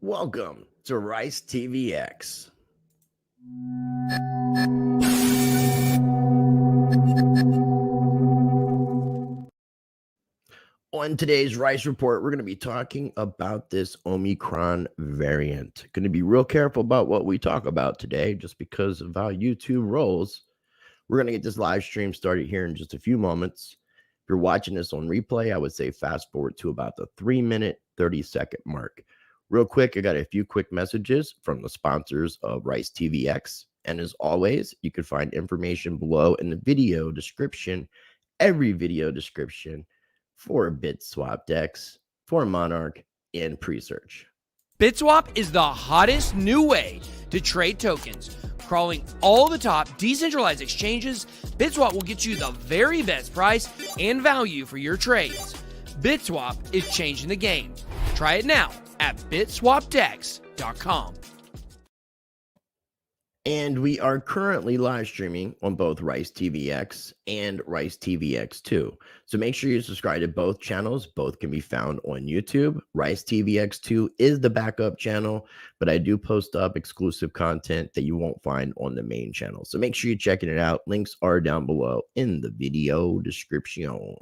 Welcome to Rice TVX. On today's Rice Report, we're going to be talking about this Omicron variant. Going to be real careful about what we talk about today just because of how YouTube rolls. We're going to get this live stream started here in just a few moments. If you're watching this on replay, I would say fast forward to about the 3-minute, 30-second mark. Real quick, I got a few quick messages from the sponsors of Rice TVX. And as always, you can find information below in the video description, every video description for BitSwap DEX, for Monarch, and Presearch. BitSwap is the hottest new way to trade tokens. Crawling all the top decentralized exchanges, BitSwap will get you the very best price and value for your trades. BitSwap is changing the game. Try it now at bitswapdex.com. And we are currently live streaming on both Rice TVX and Rice TVX2. So make sure you subscribe to both channels. Both can be found on YouTube. Rice TVX2 is the backup channel, but I do post up exclusive content that you won't find on the main channel. So make sure you're checking it out. Links are down below in the video description.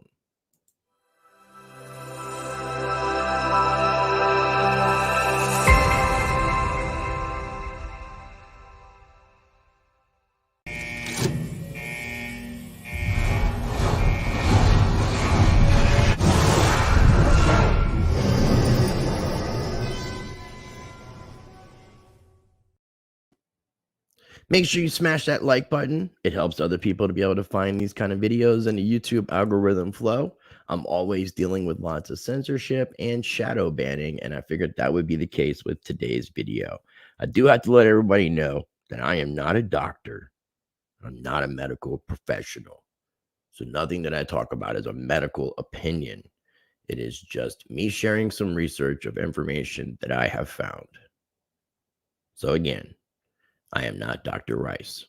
Make sure you smash that like button. It helps other people to be able to find these kind of videos in the YouTube algorithm flow. I'm always dealing with lots of censorship and shadow banning, and I figured that would be the case with today's video. I do have to let everybody know that I am not a doctor. I'm not a medical professional. So nothing that I talk about is a medical opinion. It is just me sharing some research of information that I have found. So again, I am not Dr. Rice.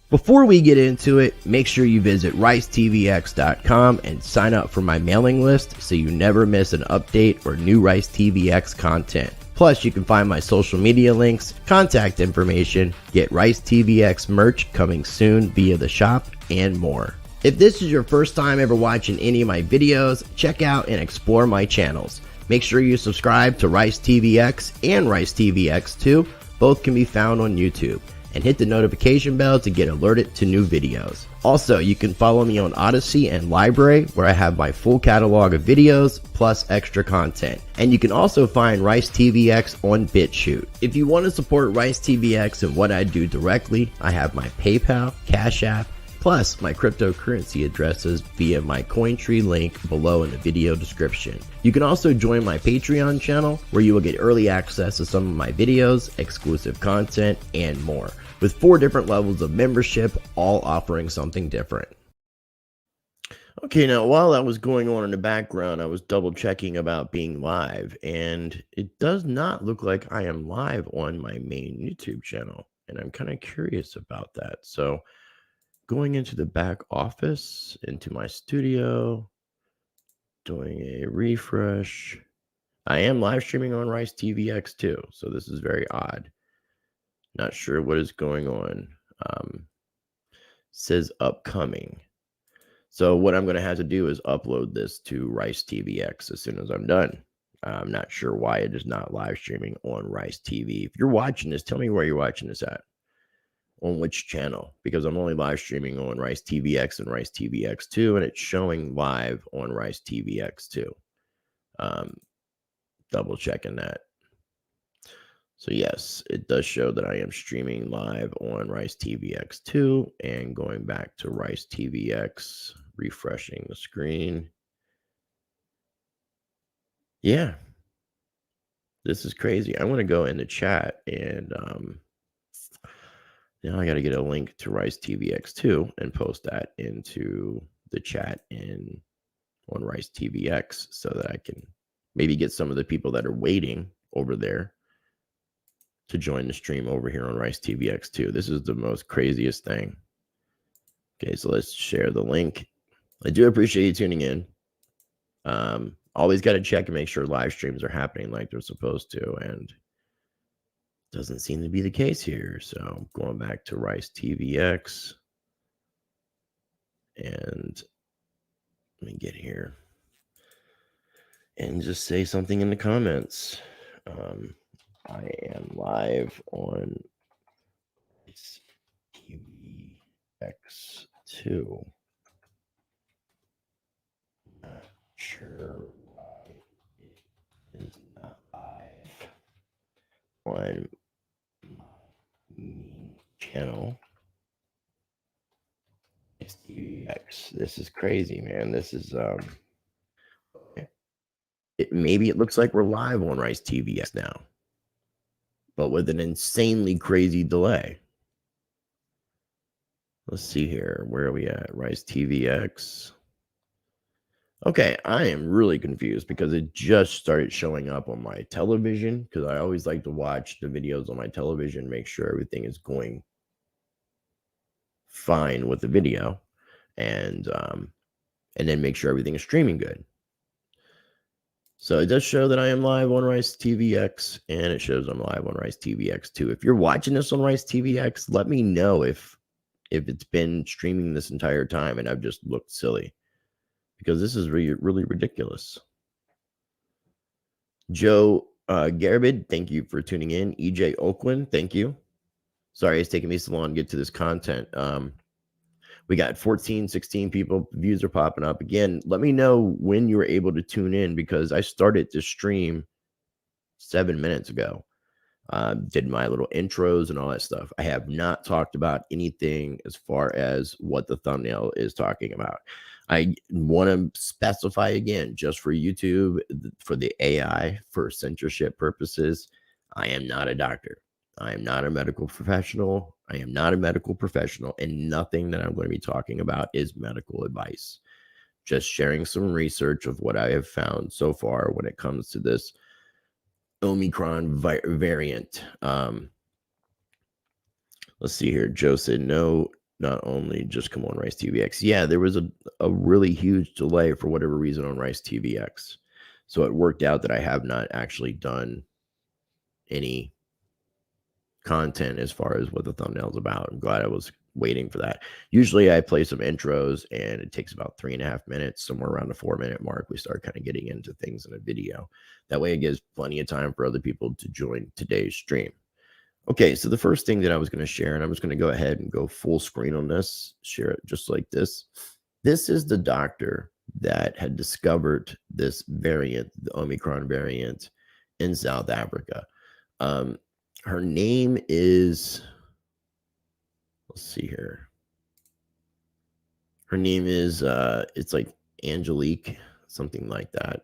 Before we get into it, make sure you visit ricetvx.com and sign up for my mailing list so you never miss an update or new Rice TVX content. Plus, you can find my social media links, contact information, get Rice TVX merch coming soon via the shop, and more. If this is your first time ever watching any of my videos, check out and explore my channels. Make sure you subscribe to Rice TVX and Rice TVX2. Both can be found on YouTube, and hit the notification bell to get alerted to new videos. Also, you can follow me on Odyssey and Library, where I have my full catalog of videos plus extra content. And you can also find Rice TVX on BitChute. If you want to support Rice TVX and what I do directly, I have my PayPal, Cash App, plus my cryptocurrency addresses via my Cointree link below in the video description. You can also join my Patreon channel, where you will get early access to some of my videos, exclusive content, and more, with 4 different levels of membership, all offering something different. Okay, now while that was going on in the background, I was double checking about being live, and it does not look like I am live on my main YouTube channel, and I'm kind of curious about that. So going into the back office, into my studio, doing a refresh. I am live streaming on Rice TVX too, so this is very odd. Not sure what is going on. Says upcoming. So what I'm going to have to do is upload this to Rice TVX as soon as I'm done. I'm not sure why it is not live streaming on Rice TV. If you're watching this, tell me where you're watching this at. On which channel, because I'm only live streaming on Rice TVX and Rice TVX2, and it's showing live on Rice TVX2. Double checking that. So yes, it does show that I am streaming live on Rice TVX2, and going back to Rice TVX, refreshing the screen. Yeah, this is crazy. I want to go in the chat and now I got to get a link to Rice TVX2 and post that into the chat on Rice TVX so that I can maybe get some of the people that are waiting over there to join the stream over here on Rice TVX2. This is the most craziest thing. Okay, so let's share the link. I do appreciate you tuning in. always got to check and make sure live streams are happening like they're supposed to, and doesn't seem to be the case here. So going back to Rice TVX, and let me get here and just say something in the comments. I am live on TVX2. Not sure why it is not live on my channel. It's TVX. This is crazy, man. This is maybe it looks like we're live on Rice TVX now, but with an insanely crazy delay. Let's see here. Where are we at? Rice TVX. Okay, I am really confused because it just started showing up on my television, because I always like to watch the videos on my television, make sure everything is going fine with the video, and then make sure everything is streaming good. So it does show that I am live on Rice TVX, and it shows I'm live on Rice TVX too. If you're watching this on Rice TVX, let me know if it's been streaming this entire time and I've just looked silly, because this is really, really ridiculous. Joe Garbid, thank you for tuning in. EJ Oakland, thank you. Sorry it's taking me so long to get to this content. We got 14, 16 people. Views are popping up. Again, let me know when you were able to tune in, because I started to stream 7 minutes ago. Did my little intros and all that stuff. I have not talked about anything as far as what the thumbnail is talking about. I want to specify again, just for YouTube, for the AI, for censorship purposes, I am not a doctor. I am not a medical professional. I am not a medical professional, and nothing that I'm going to be talking about is medical advice. Just sharing some research of what I have found so far when it comes to this Omicron variant. Let's see here. Joe said, no, not only just come on Rice TVX. Yeah, there was a really huge delay for whatever reason on Rice TVX. So it worked out that I have not actually done any content as far as what the thumbnail is about. I'm glad I was waiting for that. Usually I play some intros and it takes about 3.5 minutes, somewhere around the 4-minute mark. We start kind of getting into things in a video. That way it gives plenty of time for other people to join today's stream. Okay, so the first thing that I was going to share, and I'm just going to go ahead and go full screen on this, share it just like this. This is the doctor that had discovered this variant, the Omicron variant, in South Africa. Her name is, let's see here. Her name is, it's like Angelique, something like that.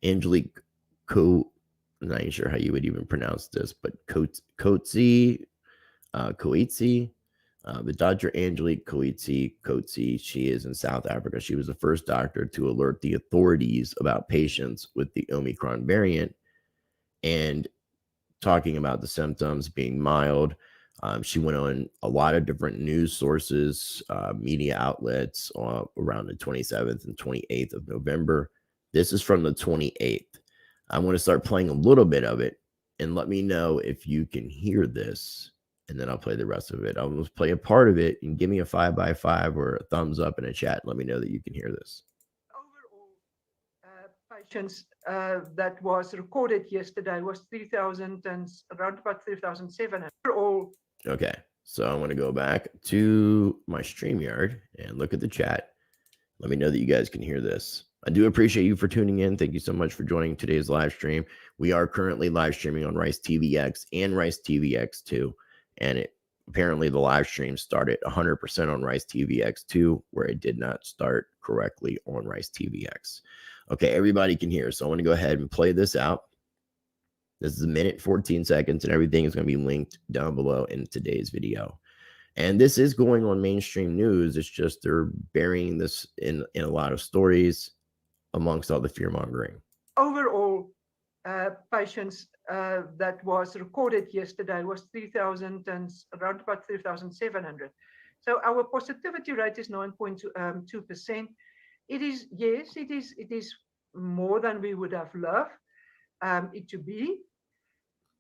Angelique I'm not even sure how you would even pronounce this, but Coetzee, but Dr. Angelique Coetzee, she is in South Africa. She was the first doctor to alert the authorities about patients with the Omicron variant, and talking about the symptoms being mild. She went on a lot of different news sources, media outlets around the 27th and 28th of November. This is from the 28th. I want to start playing a little bit of it, and let me know if you can hear this, and then I'll play the rest of it. I'll just play a part of it and give me a 5x5 or a thumbs up in a chat. Let me know that you can hear this. Patients that was recorded yesterday was 3,000 and around about 3,700 all. Okay, so I want to go back to my StreamYard and look at the chat. Let me know that you guys can hear this. I do appreciate you for tuning in. Thank you so much for joining today's live stream. We are currently live streaming on Rice TVX and Rice TVX2, and apparently the live stream started 100% on Rice TVX2, where it did not start correctly on Rice TVX. Okay, everybody can hear, so I want to go ahead and play this out. This is 1 minute 14 seconds, and everything is going to be linked down below in today's video. And this is going on mainstream news. It's just they're burying this in a lot of stories amongst all the fear mongering. Overall, patients that was recorded yesterday was 3,000 and around about 3,700. So our positivity rate is 9.2%. It is, yes, it is more than we would have loved it to be.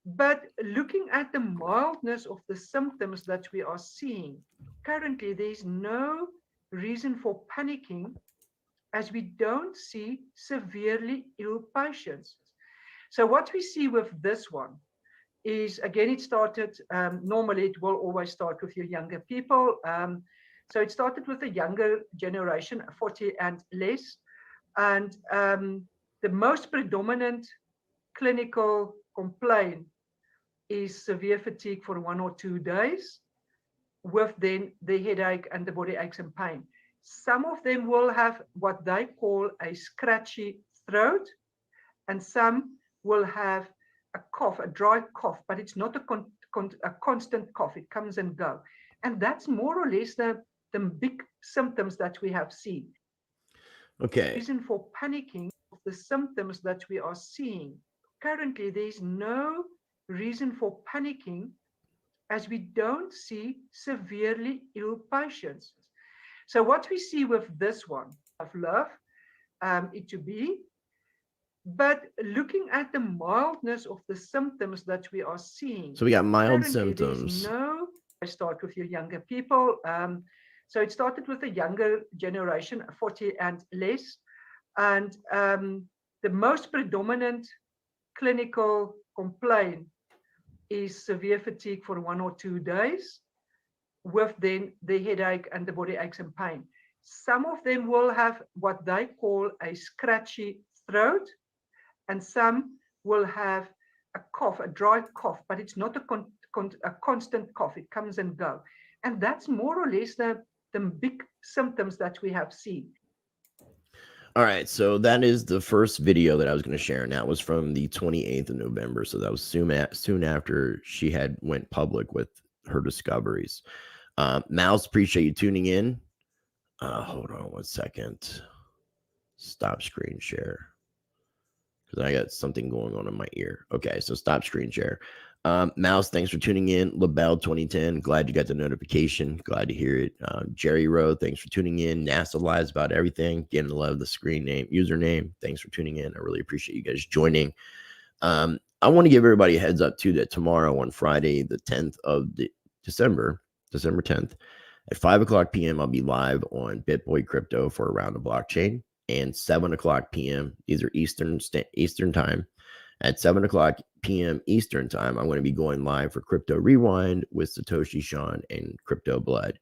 But looking at the mildness of the symptoms that we are seeing, currently there is no reason for panicking as we don't see severely ill patients. So what we see with this one is, again, it started, normally it will always start with your younger people. So it started with the younger generation, 40 and less. And the most predominant clinical complaint is severe fatigue for 1 or 2 days, with then the headache and the body aches and pain. Some of them will have what they call a scratchy throat, and some will have a cough, a dry cough, but it's not a constant cough. It comes and go. And that's more or less the big symptoms that we have seen. Okay. Reason for panicking of the symptoms that we are seeing. Currently, there is no reason for panicking as we don't see severely ill patients. So what we see with this one, of love it to be, but looking at the mildness of the symptoms that we are seeing. So we got mild currently, symptoms. I start with your younger people. So it started with the younger generation, 40 and less. And the most predominant clinical complaint is severe fatigue for 1 or 2 days, with then the headache and the body aches and pain. Some of them will have what they call a scratchy throat, and some will have a cough, a dry cough, but it's not a constant cough. It comes and go. And that's more or less the big symptoms that we have seen. All right, so that is the first video that I was going to share, and that was from the 28th of November. So that was soon after she had went public with her discoveries. Mouse, appreciate you tuning in. Hold on 1 second. Stop screen share, because I got something going on in my ear. Okay, so stop screen share. Mouse, thanks for tuning in. LaBelle 2010, glad you got the notification. Glad to hear it. Jerry Rowe, thanks for tuning in. NASA Lies About Everything, getting to love the screen name, username. Thanks for tuning in. I really appreciate you guys joining. I want to give everybody a heads up too that tomorrow on Friday, the 10th of December 10th, at 5:00 p.m., I'll be live on BitBoy Crypto for Around the Blockchain, and 7:00 p.m. These are Eastern time. At 7:00 p.m. Eastern time, I'm going to be going live for Crypto Rewind with Satoshi Sean and Crypto Blood.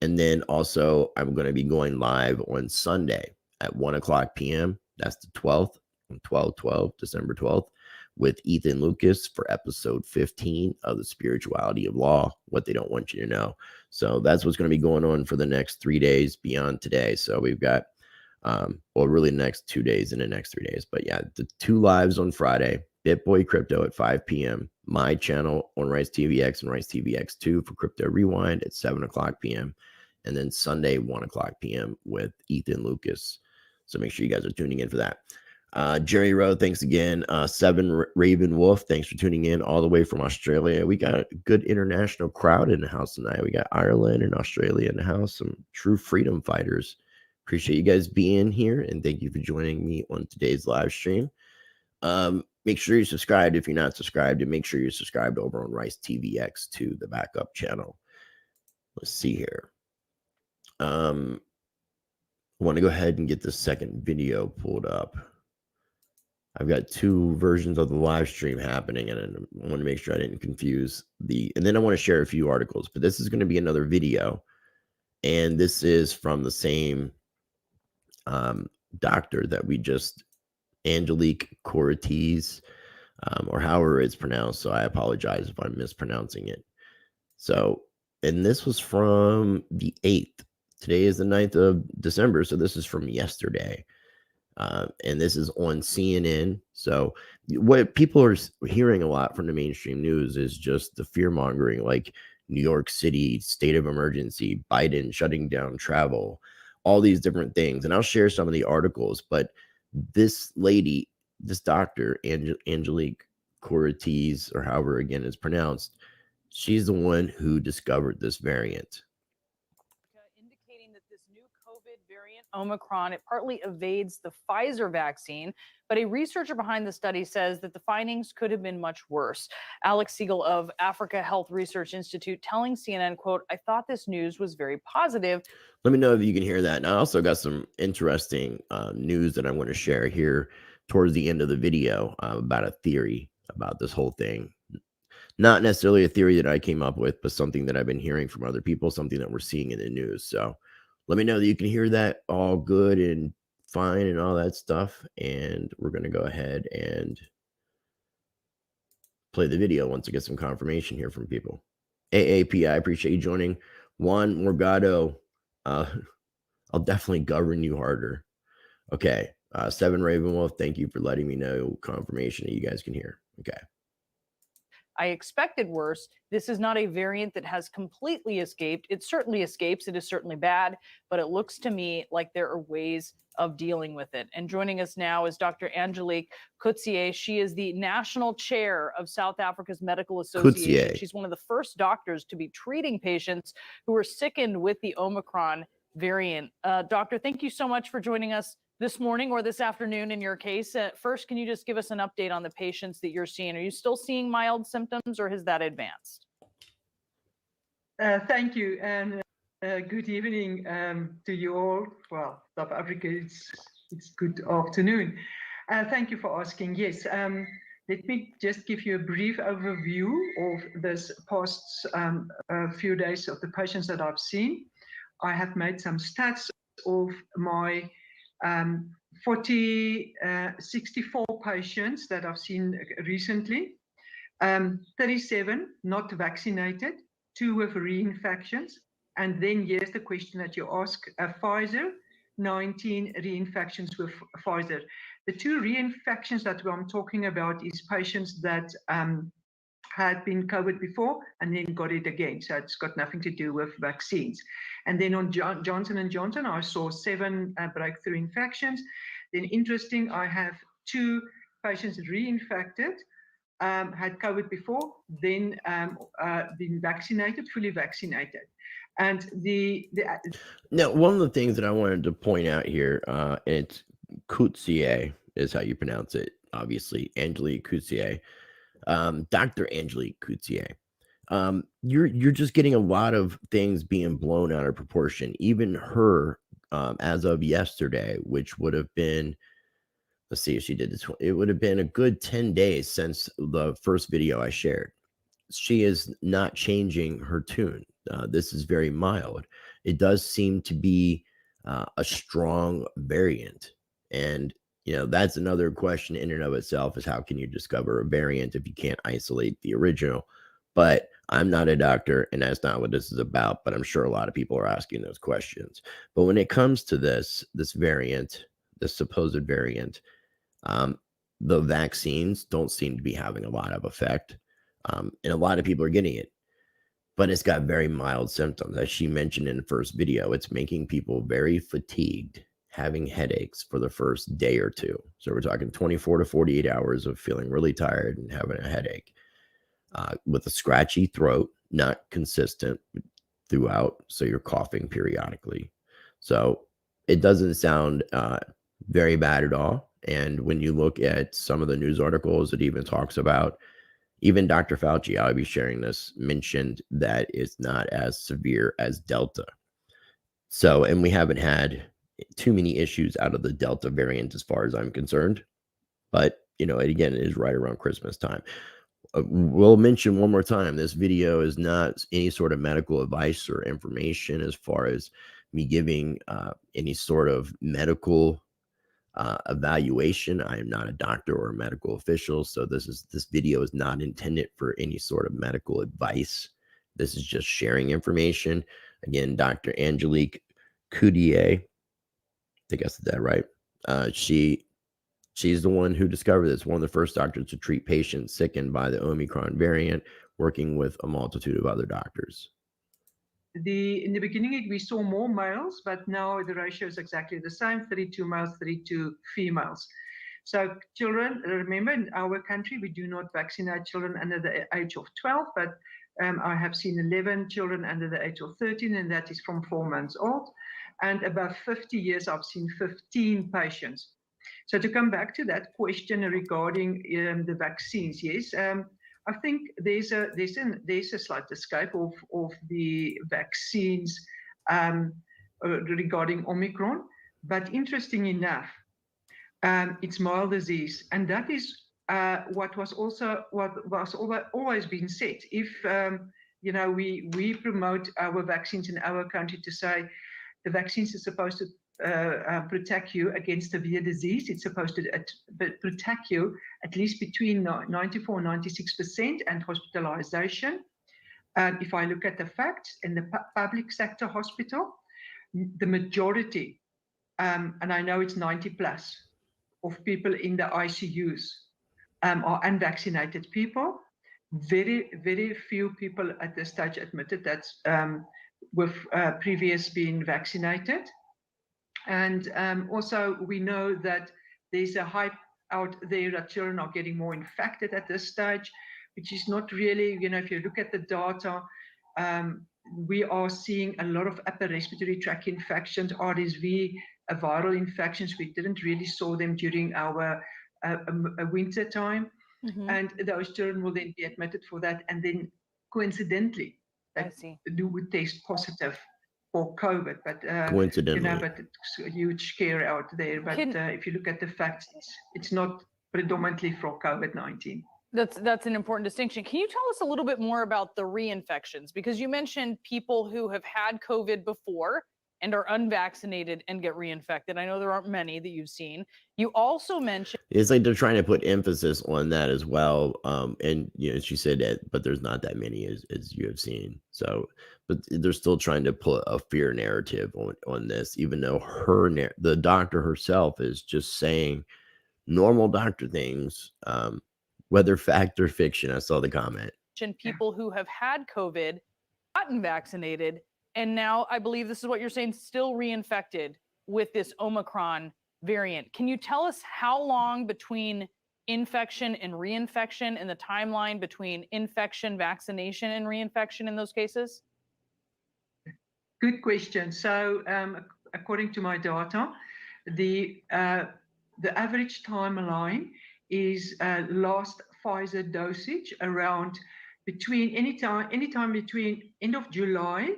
And then also, I'm going to be going live on Sunday at 1:00 p.m. That's the 12th, 12/12, December 12th, with Ethan Lucas for episode 15 of The Spirituality of Law, What They Don't Want You to Know. So that's what's going to be going on for the next 3 days beyond today. So we've got really the next 2 days and the next 3 days. But yeah, the 2 lives on Friday, BitBoy Crypto at 5 p.m., my channel on Rice TVX and Rice TVX2 for Crypto Rewind at 7:00 p.m., and then Sunday, 1:00 p.m. with Ethan Lucas. So make sure you guys are tuning in for that. Jerry Rowe, thanks again. Seven Raven Wolf, thanks for tuning in all the way from Australia. We got a good international crowd in the house tonight. We got Ireland and Australia in the house, some true freedom fighters. Appreciate you guys being here, and thank you for joining me on today's live stream. Make sure you're subscribed if you're not subscribed, and make sure you're subscribed over on Rice TVX to the backup channel. Let's see here. I want to go ahead and get the second video pulled up. I've got 2 versions of the live stream happening, and I want to make sure I didn't confuse and then I want to share a few articles, but this is going to be another video, and this is from the same doctor that we just, Angelique Cortez, or however it's pronounced. So I apologize if I'm mispronouncing it. So, and this was from the 8th. Today is the 9th of December. So this is from yesterday. And this is on CNN. So what people are hearing a lot from the mainstream news is just the fear mongering, like New York City, state of emergency, Biden shutting down travel, all these different things. And I'll share some of the articles, but this lady, this doctor, Angelique Cortez, or however again it's pronounced, she's the one who discovered this variant. Indicating that this new COVID variant variant Omicron, it partly evades the Pfizer vaccine, but a researcher behind the study says that the findings could have been much worse. Alex Siegel of Africa Health Research Institute telling CNN, quote, "I thought this news was very positive." Let me know if you can hear that. And I also got some interesting news that I want to share here towards the end of the video about a theory about this whole thing. Not necessarily a theory that I came up with, but something that I've been hearing from other people, something that we're seeing in the news. So let me know that you can hear that all good and fine and all that stuff. And we're going to go ahead and play the video once I get some confirmation here from people. AAP, I appreciate you joining. Juan Morgado, I'll definitely govern you harder. Okay. Seven Ravenwolf, thank you for letting me know confirmation that you guys can hear. Okay. I expected worse. This is not a variant that has completely escaped. It certainly escapes. It is certainly bad, but it looks to me like there are ways of dealing with it. And joining us now is Dr. Angelique Coetzee. She is the national chair of South Africa's Medical Association. She's one of the first doctors to be treating patients who were sickened with the Omicron variant. Doctor, thank you so much for joining us this morning or this afternoon in your case. First, can you just give us an update on the patients that you're seeing? Are you still seeing mild symptoms or has that advanced? Thank you, and good evening to you all. Well, South Africa, it's good afternoon. Thank you for asking. Yes, let me just give you a brief overview of this past few days of the patients that I've seen. I have made some stats of my 64 patients that I've seen recently, 37 not vaccinated, 2 with reinfections, and then here's the question that you ask, Pfizer, 19 reinfections with Pfizer. The 2 reinfections that I'm talking about is patients that had been COVID before and then got it again. So it's got nothing to do with vaccines. And then on Johnson & Johnson, I saw 7 breakthrough infections. Then interesting, I have 2 patients reinfected, had COVID before, then been vaccinated, fully vaccinated. And now, one of the things that I wanted to point out here, it's Coetzee is how you pronounce it, obviously, Angelique Coetzee. Dr. Angelique Coetzee, you're just getting a lot of things being blown out of proportion. Even her, as of yesterday, which would have been, let's see if she did this, it would have been a good 10 days since the first video I shared. She is not changing her tune. This is very mild. It does seem to be a strong variant. And that's another question in and of itself, is how can you discover a variant if you can't isolate the original? But I'm not a doctor, and that's not what this is about, but I'm sure a lot of people are asking those questions. But when it comes to this variant, this supposed variant, the vaccines don't seem to be having a lot of effect. And a lot of people are getting it, but it's got very mild symptoms. As she mentioned in the first video, it's making people very fatigued, having headaches for the first day or two. So we're talking 24 to 48 hours of feeling really tired and having a headache, with a scratchy throat, not consistent throughout. So you're coughing periodically. So it doesn't sound very bad at all. And when you look at some of the news articles, it even talks about, even Dr. Fauci, I'll be sharing this, mentioned that it's not as severe as Delta. So, and we haven't had too many issues out of the Delta variant as far as I'm concerned. But, again, it is right around Christmas time. We'll mention one more time, this video is not any sort of medical advice or information as far as me giving any sort of medical evaluation. I am not a doctor or a medical official, so this video is not intended for any sort of medical advice. This is just sharing information. Again, Dr. Angelique Coetzee, I think I said that right. She's the one who discovered this, one of the first doctors to treat patients sickened by the Omicron variant, working with a multitude of other doctors. In the beginning, we saw more males, but now the ratio is exactly the same, 32 males, 32 females. So children, remember, in our country, we do not vaccinate children under the age of 12, but I have seen 11 children under the age of 13, and that is from 4 months old. and above 50 years, I've seen 15 patients. So to come back to that question regarding the vaccines, yes, I think there's a slight escape of the vaccines regarding Omicron, but interesting enough, it's mild disease, and that is what was always been said. If we promote our vaccines in our country to say the vaccines are supposed to protect you against severe disease. It's supposed to protect you at least between 94 and 96% and hospitalization. If I look at the facts in the public sector hospital, the majority, and I know it's 90 plus of people in the ICUs are unvaccinated people. Very, very few people at this stage admitted that with previous being vaccinated. And also we know that there's a hype out there that children are getting more infected at this stage, which is not really, if you look at the data, we are seeing a lot of upper respiratory tract infections, RSV, viral infections. We didn't really saw them during our winter time. Mm-hmm. And those children will then be admitted for that. And then coincidentally, they would test positive for COVID, but coincidentally, but it's a huge scare out there. But if you look at the facts, it's not predominantly for COVID-19. That's an important distinction. Can you tell us a little bit more about the reinfections? Because you mentioned people who have had COVID before and are unvaccinated and get reinfected. I know there aren't many that you've seen. You also mentioned it's like they're trying to put emphasis on that as well. And she said that, but there's not that many as you have seen. So, but they're still trying to put a fear narrative on this, even though the doctor herself is just saying normal doctor things, whether fact or fiction. I saw the comment. People who have had COVID, gotten vaccinated, and now I believe this is what you're saying, still reinfected with this Omicron variant. Can you tell us how long between infection and reinfection and the timeline between infection, vaccination, and reinfection in those cases? Good question. So according to my data, the average timeline is last Pfizer dosage around anytime between end of July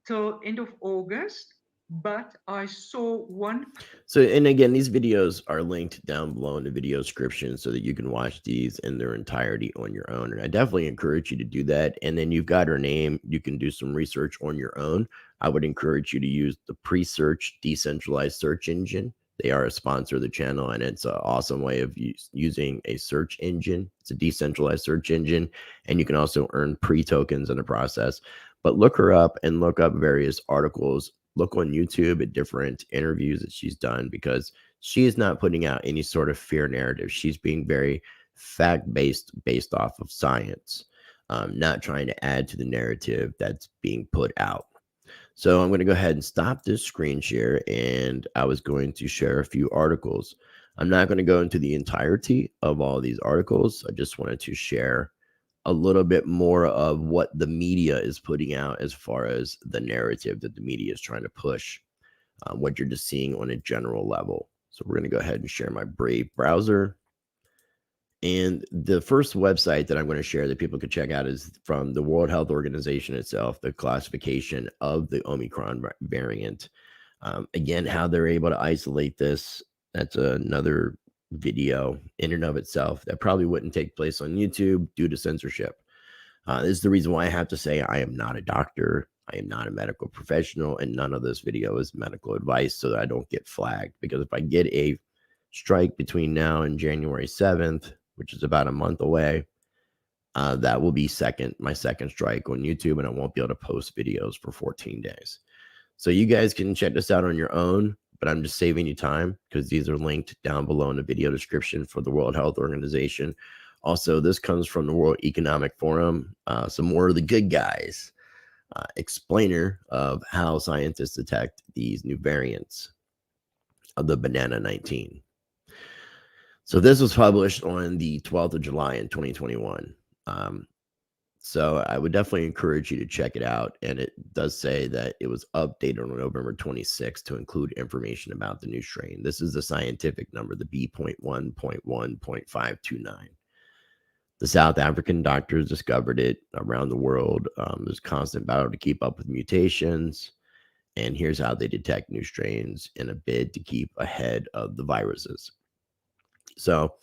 till end of August, but I saw one. So, and again, these videos are linked down below in the video description so that you can watch these in their entirety on your own. And I definitely encourage you to do that. And then you've got her name. You can do some research on your own. I would encourage you to use the pre-search decentralized search engine. They are a sponsor of the channel, and it's an awesome way of using a search engine. It's a decentralized search engine, and you can also earn pre-tokens in the process. But look her up and look up various articles. Look on YouTube at different interviews that she's done, because she is not putting out any sort of fear narrative. She's being very fact-based, based off of science, not trying to add to the narrative that's being put out. So I'm going to go ahead and stop this screen share, and I was going to share a few articles. I'm not going to go into the entirety of all these articles. I just wanted to share a little bit more of what the media is putting out as far as the narrative that the media is trying to push, what you're just seeing on a general level. So we're going to go ahead and share my Brave browser. And the first website that I'm going to share that people could check out is from the World Health Organization itself, the classification of the Omicron variant. Again, how they're able to isolate this, that's another video in and of itself that probably wouldn't take place on YouTube due to censorship. This is the reason why I have to say I am not a doctor. I am not a medical professional, and none of this video is medical advice, so that I don't get flagged. Because if I get a strike between now and January 7th, which is about a month away, that will be my second strike on YouTube, and I won't be able to post videos for 14 days. So you guys can check this out on your own, but I'm just saving you time because these are linked down below in the video description for the World Health Organization. Also, this comes from the World Economic Forum, some more of the good guys, explainer of how scientists detect these new variants of the Banana 19. So this was published on the 12th of July in 2021. So I would definitely encourage you to check it out. And it does say that it was updated on November 26th to include information about the new strain. This is the scientific number, the B.1.1.529. The South African doctors discovered it around the world. There's constant battle to keep up with mutations. And here's how they detect new strains in a bid to keep ahead of the viruses. So,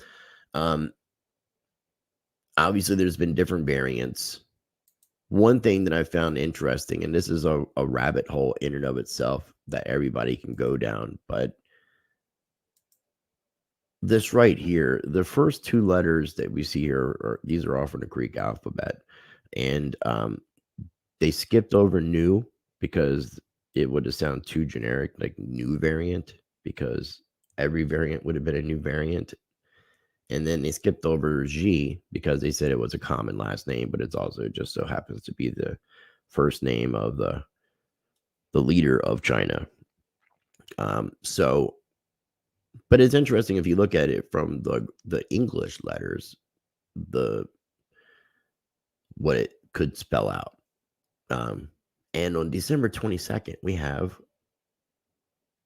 obviously, there's been different variants. One thing that I found interesting, and this is a rabbit hole in and of itself that everybody can go down, but this right here, the first two letters that we see here, these are all from the Greek alphabet, and they skipped over new because it would have sounded too generic, like new variant, because every variant would have been a new variant. And then they skipped over G because they said it was a common last name, but it's also just so happens to be the first name of the leader of China. But it's interesting if you look at it from the English letters, what it could spell out. And on December 22nd, we have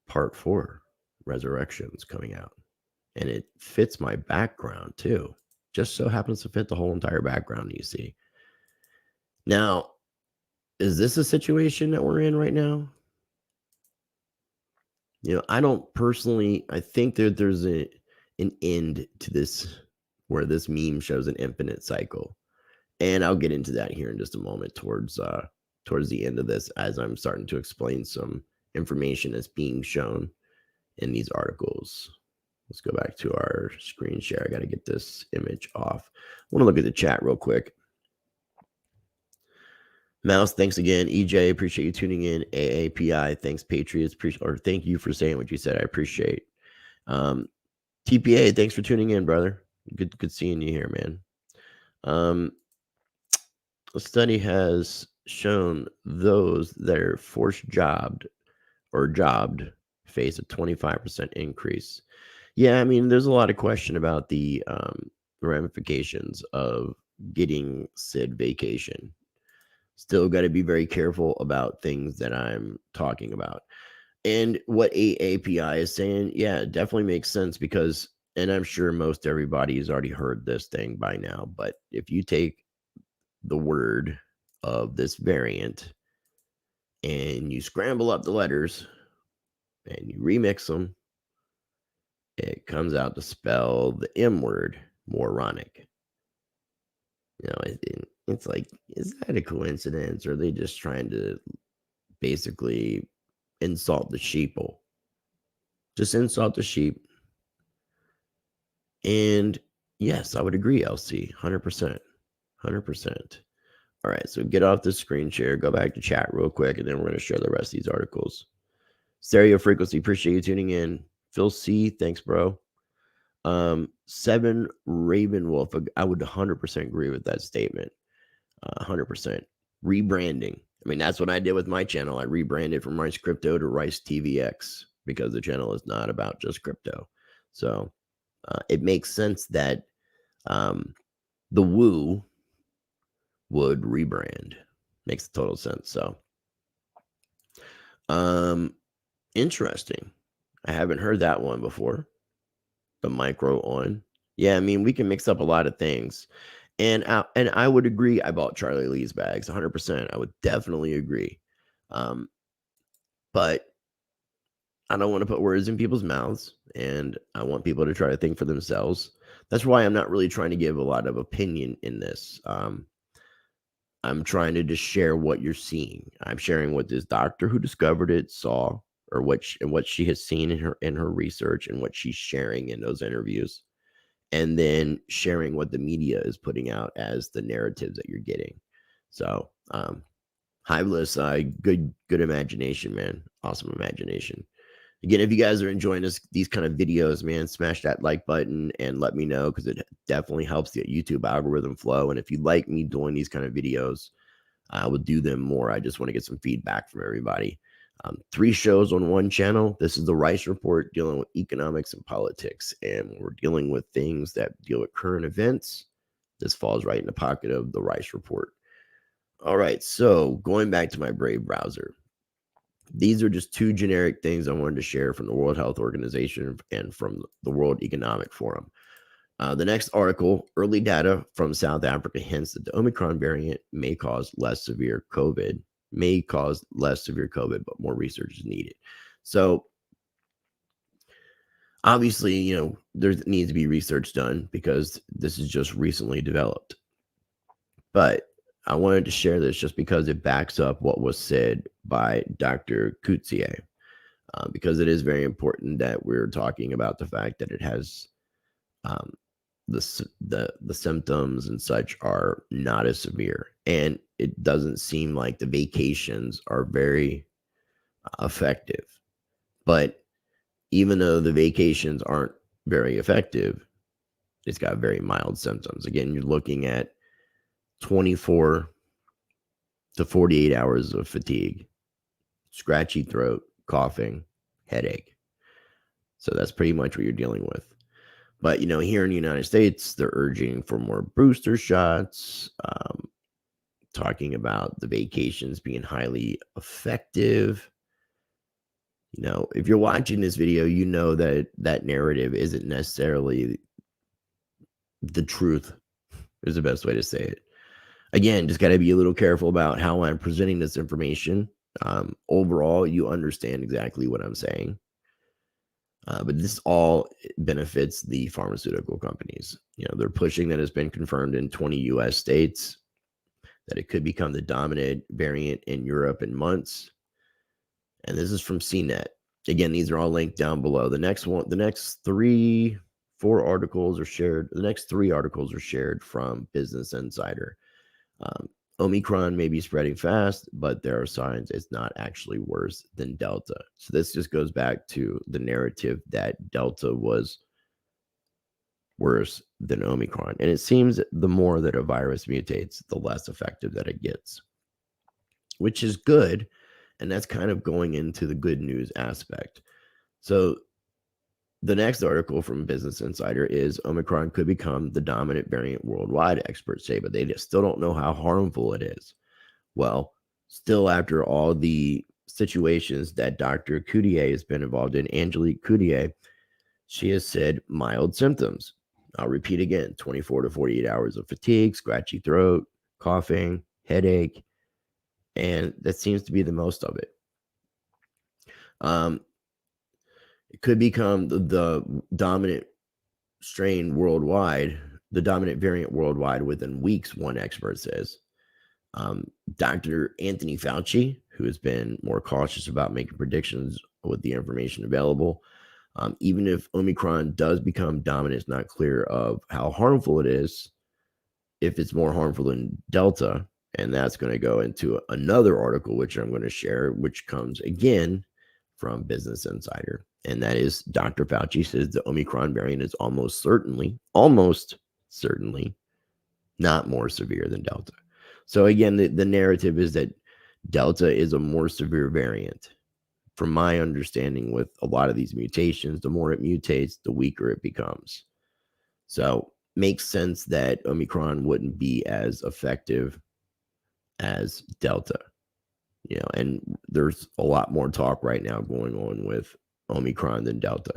part 4, Resurrections, coming out. And it fits my background too. Just so happens to fit the whole entire background you see. Now, is this a situation that we're in right now? You know, I don't personally, I think that there's an end to this, where this meme shows an infinite cycle. And I'll get into that here in just a moment towards the end of this, as I'm starting to explain some information that's being shown in these articles. Let's go back to our screen share. I got to get this image off. I want to look at the chat real quick. Mouse, thanks again. EJ, appreciate you tuning in. AAPI, thanks. Patriots, thank you for saying what you said. I appreciate. TPA, thanks for tuning in, brother. Good seeing you here, man. A study has shown those that are forced jobbed face a 25% increase. Yeah, I mean, there's a lot of question about the ramifications of getting said vacation. Still got to be very careful about things that I'm talking about. And what AAPI is saying, yeah, it definitely makes sense because, and I'm sure most everybody has already heard this thing by now, but if you take the word of this variant and you scramble up the letters and you remix them, it comes out to spell the M word, moronic. You know, it's like, is that a coincidence? Or are they just trying to basically insult the sheeple? Just insult the sheep. And yes, I would agree, LC, 100%. 100%. All right, so get off the screen share, go back to chat real quick, and then we're going to share the rest of these articles. Stereo Frequency, appreciate you tuning in. Phil C, thanks, bro. 7 Ravenwolf, I would 100% agree with that statement. 100%. Rebranding. I mean, that's what I did with my channel. I rebranded from Rice Crypto to Rice TVX because the channel is not about just crypto. So it makes sense that the Woo would rebrand. Makes total sense. So interesting. I haven't heard that one before. The micro on. Yeah, I mean, we can mix up a lot of things. And I would agree. I bought Charlie Lee's bags 100%. I would definitely agree. But I don't want to put words in people's mouths, and I want people to try to think for themselves. That's why I'm not really trying to give a lot of opinion in this. I'm trying to just share what you're seeing. I'm sharing what this doctor who discovered it saw, or what she has seen in her research, and what she's sharing in those interviews, and then sharing what the media is putting out as the narratives that you're getting. So, Hiveless, good imagination, man. Awesome imagination. Again, if you guys are enjoying these kind of videos, man, smash that like button and let me know, because it definitely helps the YouTube algorithm flow. And if you like me doing these kind of videos, I will do them more. I just want to get some feedback from everybody. 3 shows on one channel. This is the Rice Report, dealing with economics and politics. And we're dealing with things that deal with current events. This falls right in the pocket of the Rice Report. All right, so going back to my Brave browser, these are just two generic things I wanted to share from the World Health Organization and from the World Economic Forum. The next article, early data from South Africa hints that the Omicron variant may cause less severe COVID, but more research is needed. So obviously, there needs to be research done because this is just recently developed. But I wanted to share this just because it backs up what was said by Dr. Coutier, because it is very important that we're talking about the fact that it has the symptoms and such are not as severe, and it doesn't seem like the vacations are very effective. But even though the vacations aren't very effective, it's got very mild symptoms. Again, you're looking at 24 to 48 hours of fatigue, scratchy throat, coughing, headache. So that's pretty much what you're dealing with. But, here in the United States, they're urging for more booster shots, talking about the vacations being highly effective. If you're watching this video, that narrative isn't necessarily the truth, is the best way to say it. Again, just got to be a little careful about how I'm presenting this information. Overall, you understand exactly what I'm saying. But this all benefits the pharmaceutical companies. They're pushing that it's been confirmed in 20 US states that it could become the dominant variant in Europe in months. And this is from CNET. Again, these are all linked down below. The next 3 articles are shared. The next 3 articles are shared from Business Insider. Omicron may be spreading fast, but there are signs it's not actually worse than Delta. So this just goes back to the narrative that Delta was worse than Omicron. And it seems the more that a virus mutates, the less effective that it gets, which is good. And that's kind of going into the good news aspect. So the next article from Business Insider is Omicron could become the dominant variant worldwide, experts say, but they just still don't know how harmful it is. Well, still after all the situations that Dr. Coutier has been involved in, Angelique Coutier, she has said mild symptoms. I'll repeat again, 24 to 48 hours of fatigue, scratchy throat, coughing, headache, and that seems to be the most of it. It could become the dominant strain worldwide, the dominant variant worldwide within weeks, one expert says. Dr. Anthony Fauci, who has been more cautious about making predictions with the information available, even if Omicron does become dominant, it's not clear of how harmful it is, if it's more harmful than Delta. And that's going to go into another article, which I'm going to share, which comes again from Business Insider. And that is Dr. Fauci says the Omicron variant is almost certainly not more severe than Delta. So again, the narrative is that Delta is a more severe variant. From my understanding with a lot of these mutations, the more it mutates, the weaker it becomes. So makes sense that Omicron wouldn't be as effective as Delta. And there's a lot more talk right now going on with Omicron than Delta.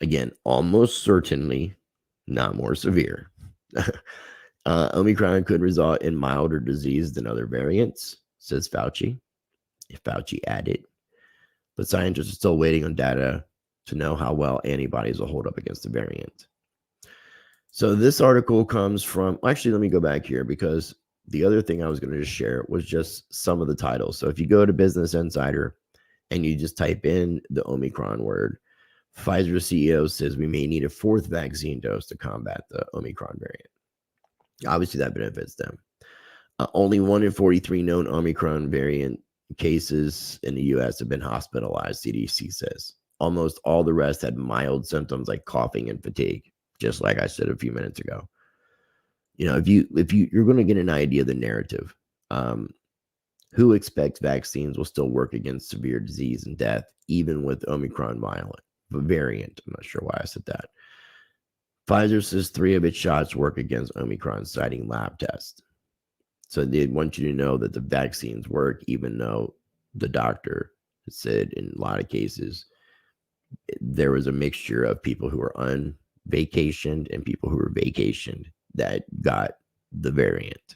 Again, almost certainly not more severe. Omicron could result in milder disease than other variants, says Fauci. If Fauci added, but scientists are still waiting on data to know how well antibodies will hold up against the variant. So this article comes from, actually, let me go back here because the other thing I was going to just share was just some of the titles. So if you go to Business Insider and you just type in the Omicron word, Pfizer CEO says we may need a 4th vaccine dose to combat the Omicron variant. Obviously, that benefits them. Only 1 in 43 known Omicron variant cases in the U.S. have been hospitalized, CDC says. Almost all the rest had mild symptoms like coughing and fatigue, just like I said a few minutes ago. If you're going to get an idea of the narrative, who expects vaccines will still work against severe disease and death, even with Omicron variant? I'm not sure why I said that. Pfizer says 3 of its shots work against Omicron, citing lab tests. So they want you to know that the vaccines work, even though the doctor said in a lot of cases there was a mixture of people who were unvacationed and people who were vacationed that got the variant.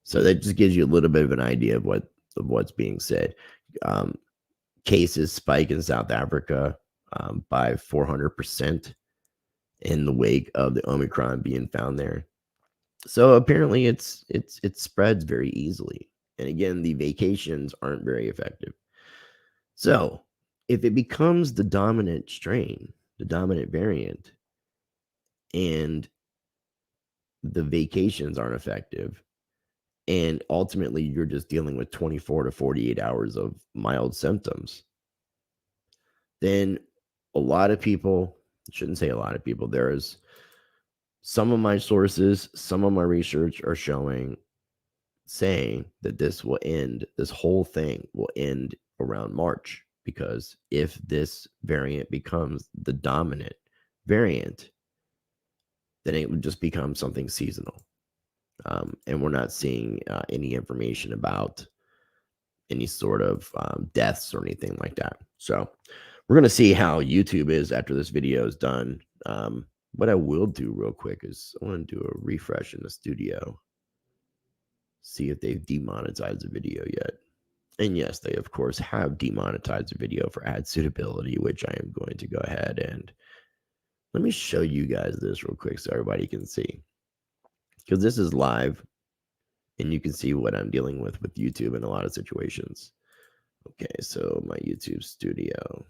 So that just gives you a little bit of an idea of what's being said. Cases spike in South Africa by 400% in the wake of the Omicron being found there. So apparently it spreads very easily. And again, the vacations aren't very effective. So if it becomes the dominant strain, the dominant variant, and the vacations aren't effective, and ultimately you're just dealing with 24 to 48 hours of mild symptoms, then a lot of people, I shouldn't say a lot of people, there's some of my sources, some of my research are saying that this whole thing will end around March, because if this variant becomes the dominant variant, then it would just become something seasonal. And we're not seeing any information about any sort of deaths or anything like that. So we're going to see how YouTube is after this video is done. What I will do real quick is I want to do a refresh in the studio, see if they've demonetized the video yet. And yes, they of course have demonetized the video for ad suitability, which I am going to go ahead and let me show you guys this real quick so everybody can see, because this is live and you can see what I'm dealing with YouTube in a lot of situations. Okay, so my YouTube studio.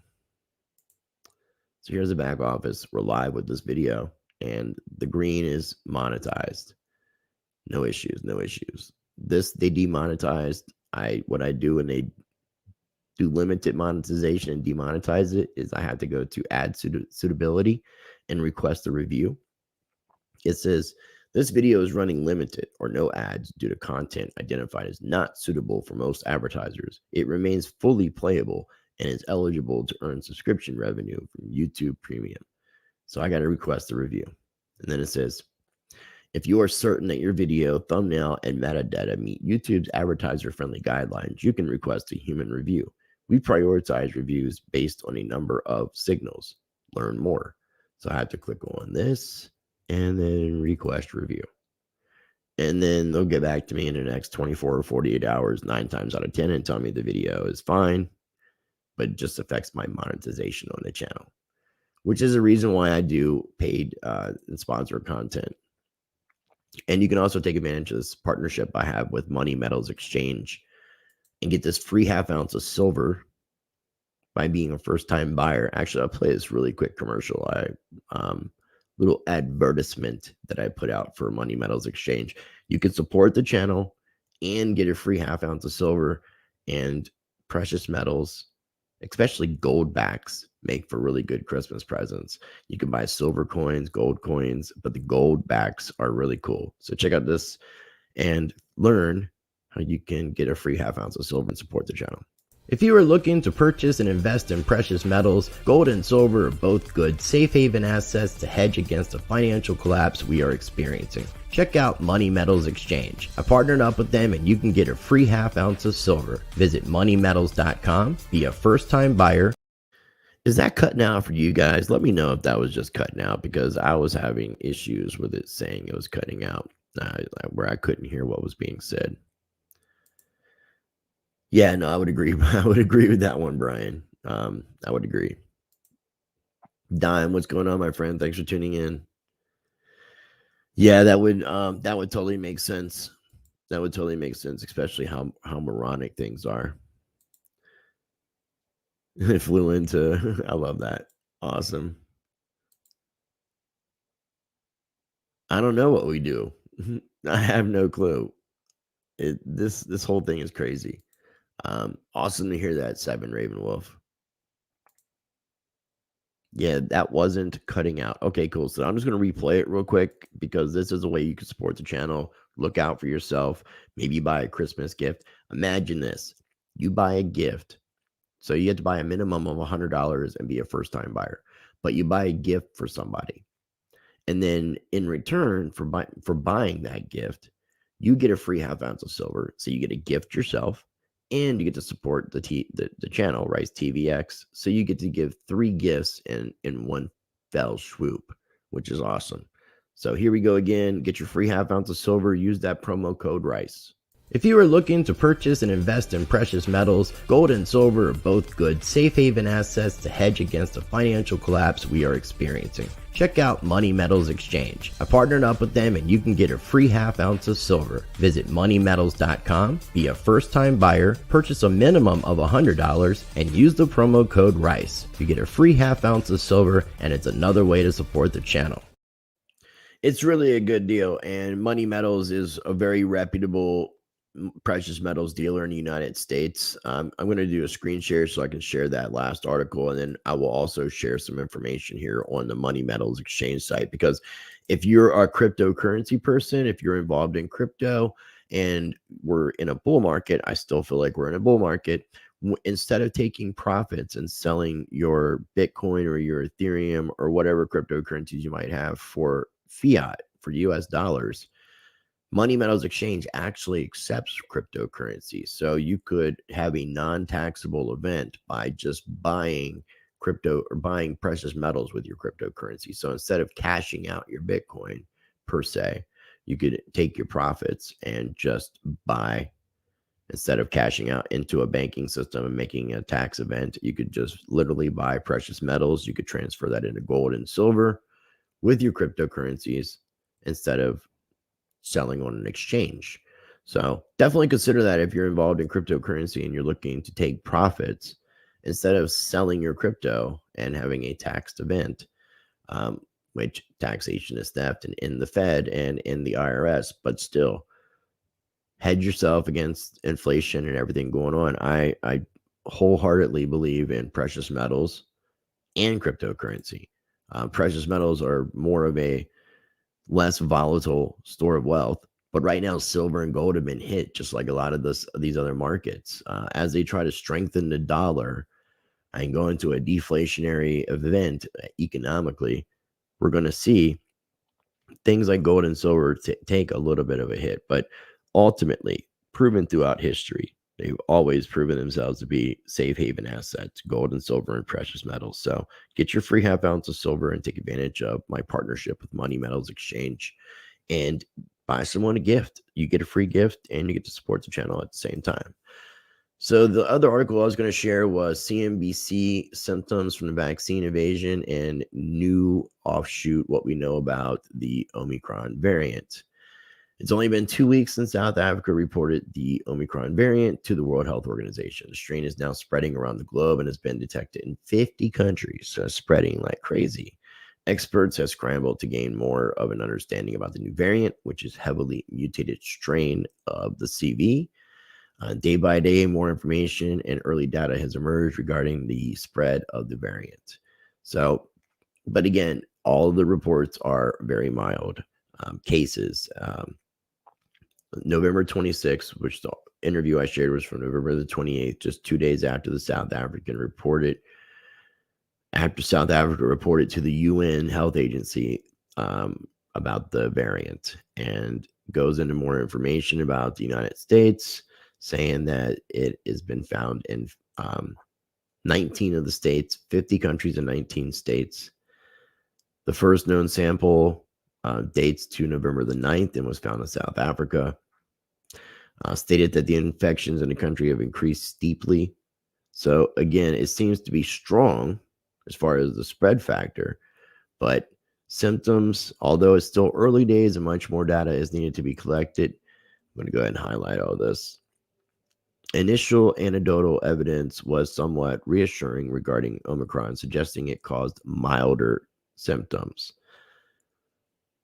So here's the back office. We're live with this video and the green is monetized. No issues, no issues. This they demonetized. What I do when they do limited monetization and demonetize it is I have to go to ad suitability and request a review. It says this video is running limited or no ads due to content identified as not suitable for most advertisers. It remains fully playable and is eligible to earn subscription revenue from YouTube Premium. So I got to request a review. And then it says, if you are certain that your video, thumbnail, and metadata meet YouTube's advertiser-friendly guidelines, you can request a human review. We prioritize reviews based on a number of signals. Learn more. So I have to click on this and then request review. And then they'll get back to me in the next 24 or 48 hours, 9 times out of 10, and tell me the video is fine, but it just affects my monetization on the channel, which is a reason why I do paid and sponsored content. And you can also take advantage of this partnership I have with Money Metals Exchange and get this free ½ ounce of silver by being a first-time buyer. Actually, I'll play this really quick commercial. Little advertisement that I put out for Money Metals Exchange. You can support the channel and get a free ½ ounce of silver, and precious metals, especially gold backs, make for really good Christmas presents. You can buy silver coins, gold coins, but the gold backs are really cool. So check out this and learn how you can get a free ½ ounce of silver and support the channel. If you are looking to purchase and invest in precious metals, gold and silver are both good safe haven assets to hedge against the financial collapse we are experiencing. Check out Money Metals Exchange. I partnered up with them and you can get a free ½ ounce of silver. Visit moneymetals.com, be a first-time buyer. Is that cutting out for you guys? Let me know if that was just cutting out, because I was having issues with it saying it was cutting out where I couldn't hear what was being said. Yeah, no, I would agree. I would agree with that one, Brian. I would agree. Dime, what's going on, my friend? Thanks for tuning in. Yeah, that would totally make sense. That would totally make sense, especially how moronic things are. It flew into. I love that. Awesome. I don't know what we do. I have no clue. This whole thing is crazy. Awesome to hear that, Seven Ravenwolf. Yeah, that wasn't cutting out. Okay, cool. So I'm just going to replay it real quick, because this is a way you can support the channel. Look out for yourself. Maybe you buy a Christmas gift. Imagine this. You buy a gift. So you have to buy a minimum of $100 and be a first-time buyer. But you buy a gift for somebody. And then in return for buying that gift, you get a free half ounce of silver. So you get a gift yourself, and you get to support the channel, Rice TVX. So you get to give 3 gifts in one fell swoop, which is awesome. So here we go again. Get your free half ounce of silver. Use that promo code RICE. If you are looking to purchase and invest in precious metals, gold and silver are both good safe haven assets to hedge against the financial collapse we are experiencing. Check out Money Metals Exchange. I partnered up with them and you can get a free half ounce of silver. Visit moneymetals.com, be a first-time buyer, purchase a minimum of $100, and use the promo code RICE. You get a free half ounce of silver, and it's another way to support the channel. It's really a good deal, and Money Metals is a very reputable precious metals dealer in the United States. I'm going to do a screen share so I can share that last article, and then I will also share some information here on the Money Metals Exchange site, because if you're a cryptocurrency person, if you're involved in crypto and we're in a bull market, I still feel like we're in a bull market. Instead of taking profits and selling your Bitcoin or your Ethereum or whatever cryptocurrencies you might have for fiat, for US dollars, Money Metals Exchange actually accepts cryptocurrency. So you could have a non-taxable event by just buying crypto or buying precious metals with your cryptocurrency. So instead of cashing out your Bitcoin per se, you could take your profits and just buy, instead of cashing out into a banking system and making a tax event, you could just literally buy precious metals. You could transfer that into gold and silver with your cryptocurrencies instead of selling on an exchange. So definitely consider that if you're involved in cryptocurrency and you're looking to take profits, instead of selling your crypto and having a taxed event, which taxation is theft and in the Fed and in the IRS, but still hedge yourself against inflation and everything going on. I wholeheartedly believe in precious metals and cryptocurrency. Precious metals are more of a less volatile store of wealth, but right now silver and gold have been hit, just like a lot of these other markets, as they try to strengthen the dollar and go into a deflationary event economically. We're going to see things like gold and silver take a little bit of a hit, but ultimately proven throughout history, they've always proven themselves to be safe haven assets, gold and silver and precious metals. So get your free half ounce of silver and take advantage of my partnership with Money Metals Exchange and buy someone a gift. You get a free gift and you get to support the channel at the same time. So the other article I was going to share was CNBC symptoms from the vaccine evasion and new offshoot, what we know about the Omicron variant. It's only been 2 weeks since South Africa reported the Omicron variant to the World Health Organization. The strain is now spreading around the globe and has been detected in 50 countries, so spreading like crazy. Experts have scrambled to gain more of an understanding about the new variant, which is heavily mutated strain of the CV. Day by day, more information and early data has emerged regarding the spread of the variant. So, but again, all of the reports are very mild cases. November 26th, which the interview I shared was from November the 28th, just 2 days after the South African reported, after South Africa reported to the UN Health Agency about the variant, and goes into more information about the United States, saying that it has been found in 19 of the states, 50 countries and 19 states. The first known sample dates to November the 9th and was found in South Africa. Stated that the infections in the country have increased steeply. So again, it seems to be strong as far as the spread factor, but symptoms, although it's still early days and much more data is needed to be collected. I'm going to go ahead and highlight all this. Initial anecdotal evidence was somewhat reassuring regarding Omicron, suggesting it caused milder symptoms.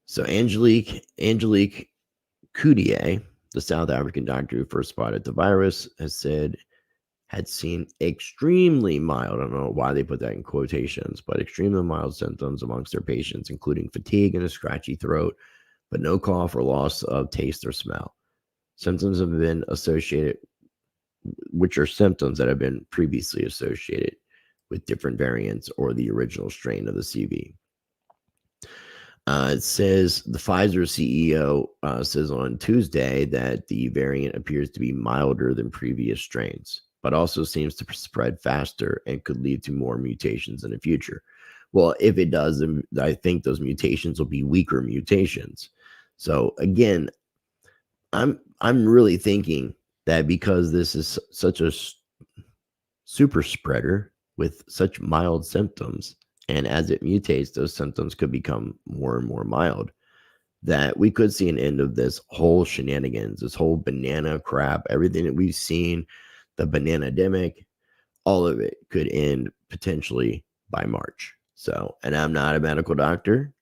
So Angelique Coutier, the South African doctor who first spotted the virus, has said had seen extremely mild, I don't know why they put that in quotations, but extremely mild symptoms amongst their patients, including fatigue and a scratchy throat, but no cough or loss of taste or smell. Symptoms have been associated, which are symptoms that have been previously associated with different variants or the original strain of the CV. It says the Pfizer CEO says on Tuesday that the variant appears to be milder than previous strains, but also seems to spread faster and could lead to more mutations in the future. Well, if it does, then I think those mutations will be weaker mutations. So again, I'm really thinking that because this is such a super spreader with such mild symptoms, and as it mutates, those symptoms could become more and more mild, that we could see an end of this whole shenanigans, this whole banana crap, everything that we've seen, the banana-demic, all of it could end potentially by March. So, and I'm not a medical doctor.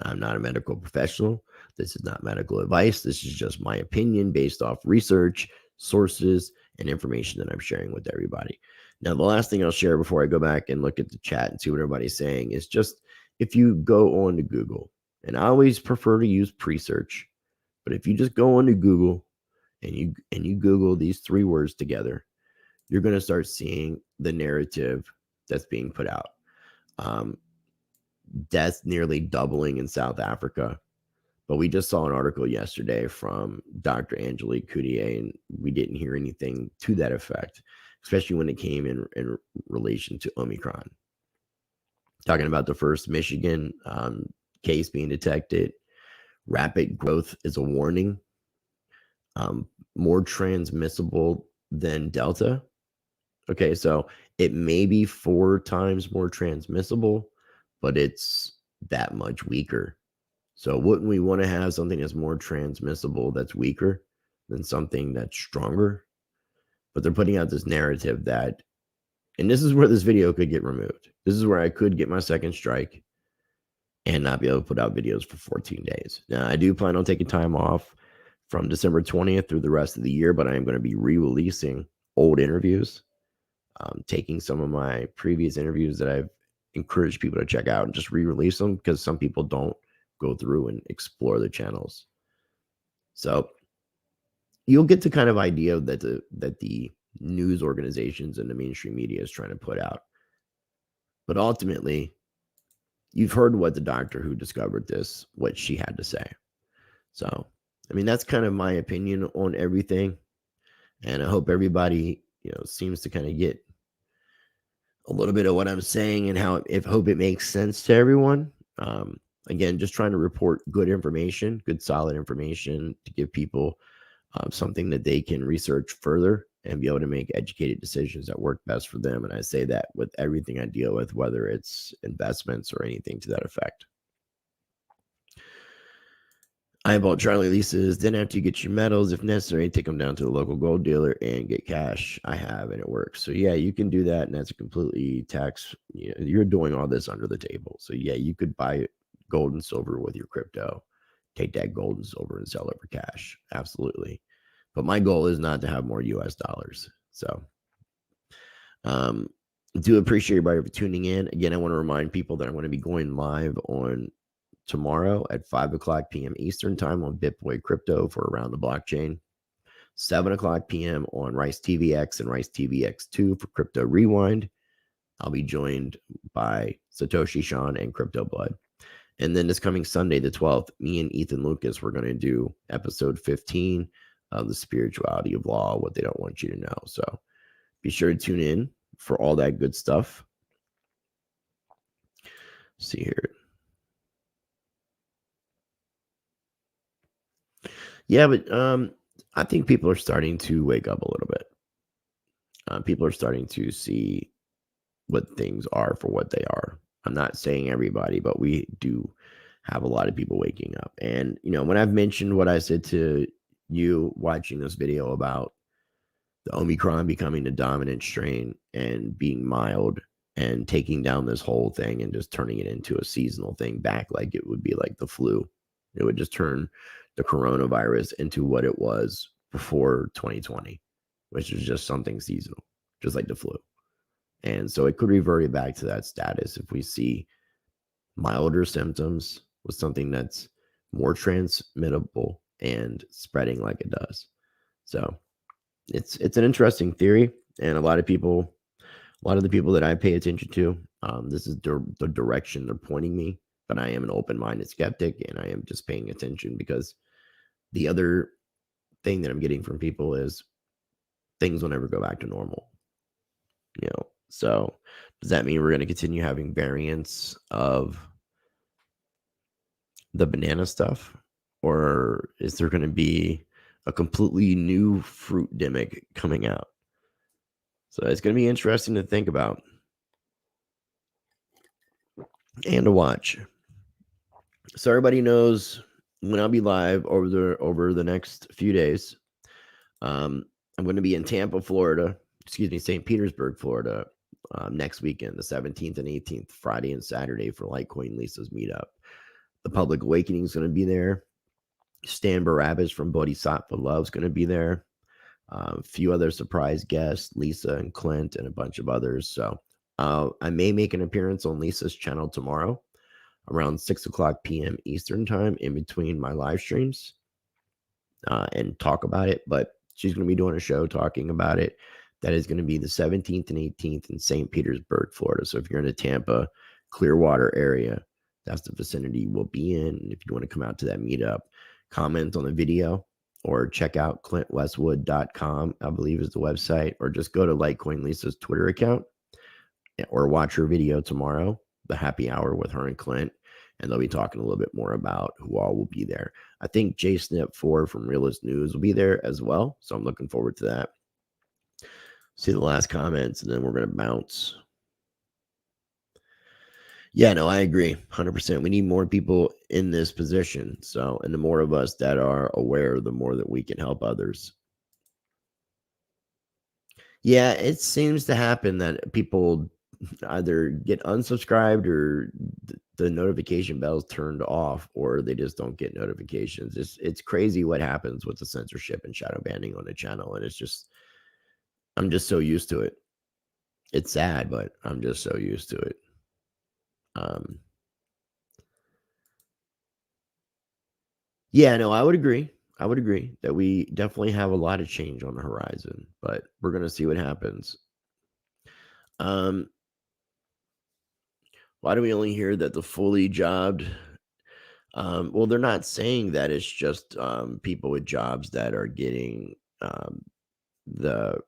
I'm not a medical professional. This is not medical advice. This is just my opinion based off research, sources, and information that I'm sharing with everybody. Now, the last thing I'll share before I go back and look at the chat and see what everybody's saying is just if you go on to Google, and I always prefer to use pre-search, but if you just go on to Google and you Google these 3 words together, you're going to start seeing the narrative that's being put out. Deaths nearly doubling in South Africa. But we just saw an article yesterday from Dr. Angelique Coutier, and we didn't hear anything to that effect, especially when it came in relation to Omicron. Talking about the first Michigan case being detected. Rapid growth is a warning. More transmissible than Delta. Okay, so it may be 4 times more transmissible, but it's that much weaker. So wouldn't we want to have something that's more transmissible, that's weaker than something that's stronger? But they're putting out this narrative that, and this is where this video could get removed. This is where I could get my second strike and not be able to put out videos for 14 days. Now, I do plan on taking time off from December 20th through the rest of the year, but I am going to be re-releasing old interviews, taking some of my previous interviews that I've encouraged people to check out and just re-release them because some people don't go through and explore the channels. So you'll get the kind of idea that the news organizations and the mainstream media is trying to put out. But ultimately, you've heard what the doctor who discovered this, what she had to say. So, I mean, that's kind of my opinion on everything. And I hope everybody, seems to kind of get a little bit of what I'm saying and hope it makes sense to everyone. Again, just trying to report good information, good solid information to give people something that they can research further and be able to make educated decisions that work best for them. And I say that with everything I deal with, whether it's investments or anything to that effect. Eyeball Charlie Lee says, then after you get your metals, if necessary, take them down to the local gold dealer and get cash. I have, and it works. So yeah, you can do that. And that's a completely tax. You're doing all this under the table. So yeah, you could buy gold and silver with your crypto, take that gold and silver and sell it for cash. Absolutely. But my goal is not to have more US dollars. So do appreciate everybody for tuning in. Again, I want to remind people that I'm going to be going live on tomorrow at 5:00 p.m. Eastern time on BitBoy Crypto for Around the Blockchain. 7:00 p.m. on Rice TVX and Rice TVX2 for Crypto Rewind. I'll be joined by Satoshi Sean and Crypto Blood. And then this coming Sunday, the 12th, me and Ethan Lucas, we're going to do episode 15 of The Spirituality of Law, What They Don't Want You to Know. So be sure to tune in for all that good stuff. Let's see here. Yeah, but I think people are starting to wake up a little bit. People are starting to see what things are for what they are. I'm not saying everybody, but we do have a lot of people waking up. And, when I've mentioned what I said to you watching this video about the Omicron becoming the dominant strain and being mild and taking down this whole thing and just turning it into a seasonal thing back, like it would be like the flu. It would just turn the coronavirus into what it was before 2020, which is just something seasonal, just like the flu. And so it could revert back to that status if we see milder symptoms with something that's more transmittable and spreading like it does. So it's an interesting theory, and a lot of the people that I pay attention to, this is the direction they're pointing me but I am an open-minded skeptic, and I am just paying attention because the other thing that I'm getting from people is things will never go back to normal. So does that mean we're going to continue having variants of the banana stuff, or is there going to be a completely new fruit demic coming out? So it's going to be interesting to think about and to watch. So everybody knows when I'll be live over the next few days. I'm going to be in Tampa, Florida. St. Petersburg, Florida, next weekend, the 17th and 18th, Friday and Saturday for Litecoin Lisa's meetup. The Public Awakening is going to be there. Stan Barabbas from Bodhisattva Love is going to be there. A few other surprise guests, Lisa and Clint, and a bunch of others. So I may make an appearance on Lisa's channel tomorrow around 6:00 p.m. Eastern time in between my live streams and talk about it. But she's going to be doing a show talking about it. That is going to be the 17th and 18th in St. Petersburg, Florida. So if you're in the Tampa, Clearwater area, that's the vicinity we'll be in. And if you want to come out to that meetup, comment on the video or check out clintwestwood.com, I believe is the website, or just go to Litecoin Lisa's Twitter account or watch her video tomorrow, the happy hour with her and Clint. And they'll be talking a little bit more about who all will be there. I think JSnip4 from Realist News will be there as well. So I'm looking forward to that. See the last comments, and then we're going to bounce. Yeah, no, I agree 100%. We need more people in this position. So, and the more of us that are aware, the more that we can help others. Yeah, it seems to happen that people either get unsubscribed or the notification bells turned off, or they just don't get notifications. It's crazy what happens with the censorship and shadow banning on the channel. And it's just, I'm just so used to it. It's sad, but I'm just so used to it. Yeah, no, I would agree. I would agree that we definitely have a lot of change on the horizon, but we're going to see what happens. Why do we only hear that the fully jobbed? Well, they're not saying that it's just people with jobs that are getting the